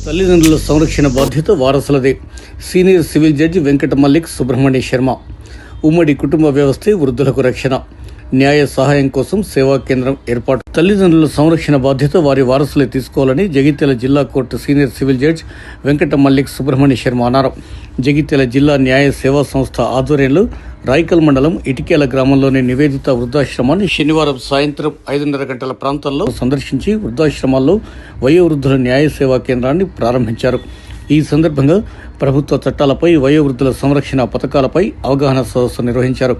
తల్లిదండ్రుల సంరక్షణ బాధ్యత వారసులదే. Senior civil judge Venkata Mallik Subrahmanya Sharma. ఉమ్మడి కుటుంబ వ్యవస్థే వృద్ధులకు రక్షణ. న్యాయ సహాయం కోసం సేవా కేంద్రం ఏర్పాటు. తల్లిదండ్రుల సంరక్షణ బాధ్యత వారి వారసులే తీసుకోవాలని జగిత్యాల జిల్లా court senior civil judge Venkata Mallik Subrahmanya Sharma అన్నారు. జగిత్యాల జిల్లా న్యాయ సేవా సంస్థ ఆధ్వర్యంలో రాయికల్ మండలం ఇటికేల గ్రామంలోని నివేదిత వృద్ధాశ్రమాన్ని శనివారం సాయంత్రం 5:30 గంటల ప్రాంతాల్లో సందర్శించి వృద్ధాశ్రమాల్లో వయోవృద్ధుల న్యాయ సేవా కేంద్రాన్ని ప్రారంభించారు. ఈ సందర్భంగా ప్రభుత్వ చట్టాలపై, వయోవృద్ధుల సంరక్షణ పథకాలపై అవగాహన సదస్సు నిర్వహించారు.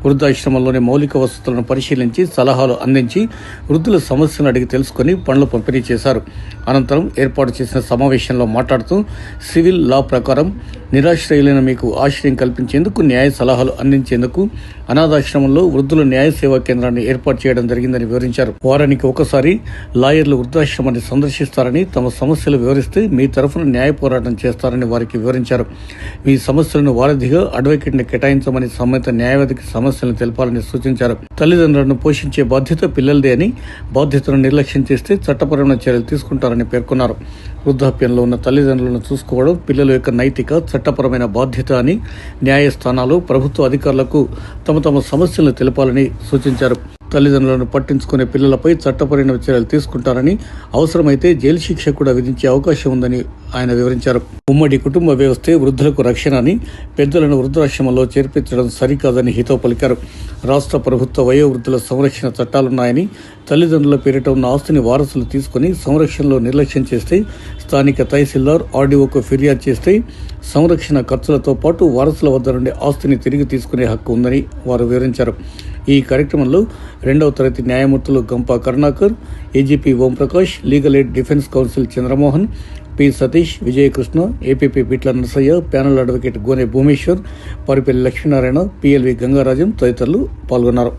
వృద్ధాశ్రమంలోని మౌలిక వసతులను పరిశీలించి సలహాలు అందించి వృద్ధుల సమస్యలను అడిగి తెలుసుకుని పనులు పంపిణీ చేశారు. అనంతరం ఏర్పాటు చేసిన సమావేశంలో మాట్లాడుతూ సివిల్ లా ప్రకారం నిరాశ్రయులైన మీకు ఆశ్రయం కల్పించేందుకు, న్యాయ సలహాలు అందించేందుకు అనాథాశ్రమంలో వృద్ధుల న్యాయ సేవా కేంద్రాన్ని ఏర్పాటు చేయడం జరిగిందని వివరించారు. వారానికి ఒకసారి లాయర్లు వృద్ధాశ్రమాన్ని సందర్శిస్తారని, తమ సమస్యలు వివరిస్తే మీ తరఫున న్యాయ పోరాటం చేస్తారని వారికి వివరించారు. మీ సమస్యలను వారధిగా అడ్వకేట్ని కేటాయించమని సంబంధిత న్యాయవాదికి సమస్యలను తెలపాలని సూచించారు. తల్లిదండ్రులను పోషించే బాధ్యత పిల్లలదే అని, బాధ్యతను నిర్లక్ష్యం చేస్తే చట్టపరమైన చర్యలు తీసుకుంటారని పేర్కొన్నారు. వృద్ధాప్యంలో ఉన్న తల్లిదండ్రులను చూసుకోవడం పిల్లల యొక్క నైతిక, చట్టపరమైన బాధ్యత అని న్యాయస్థానాలు, ప్రభుత్వ అధికారులకు తమ సమస్యలను తెలపాలని సూచించారు. తల్లిదండ్రులను పట్టించుకునే పిల్లలపై చట్టపరమైన చర్యలు తీసుకుంటారని, అవసరమైతే జైలు శిక్ష కూడా విధించే అవకాశం ఉందని ఆయన వివరించారు. ఉమ్మడి కుటుంబ వ్యవస్థే వృద్ధులకు రక్షణ అని, పెద్దలను వృద్ధాశ్రమంలో చేర్పించడం సరికాదని హితవు పలికారు. రాష్ట్ర ప్రభుత్వ వయోవృద్ధుల సంరక్షణ చట్టాలున్నాయని, తల్లిదండ్రుల పేరిట ఉన్న ఆస్తిని వారసులు తీసుకుని సంరక్షణలో నిర్లక్ష్యం చేస్తే స్థానిక తహసీల్దార్, ఆర్డీఓకు ఫిర్యాదు చేస్తే సంరక్షణ ఖర్చులతో పాటు వారసుల వద్ద నుండి ఆస్తిని తిరిగి తీసుకునే హక్కు ఉందని వారు వివరించారు. ఈ కార్యక్రమంలో 2వ తరగతి న్యాయమూర్తులు Gampa Karunakar, AGP Omprakash, legal aid defence counsel Chandramohan, P Satish, Vijayakrishna, APP Bitla Narasayya, panel advocate Gone Bhumeshwar, Paripalli Lakshminarayana, PLV Gangarajam తదితరులు పాల్గొన్నారు.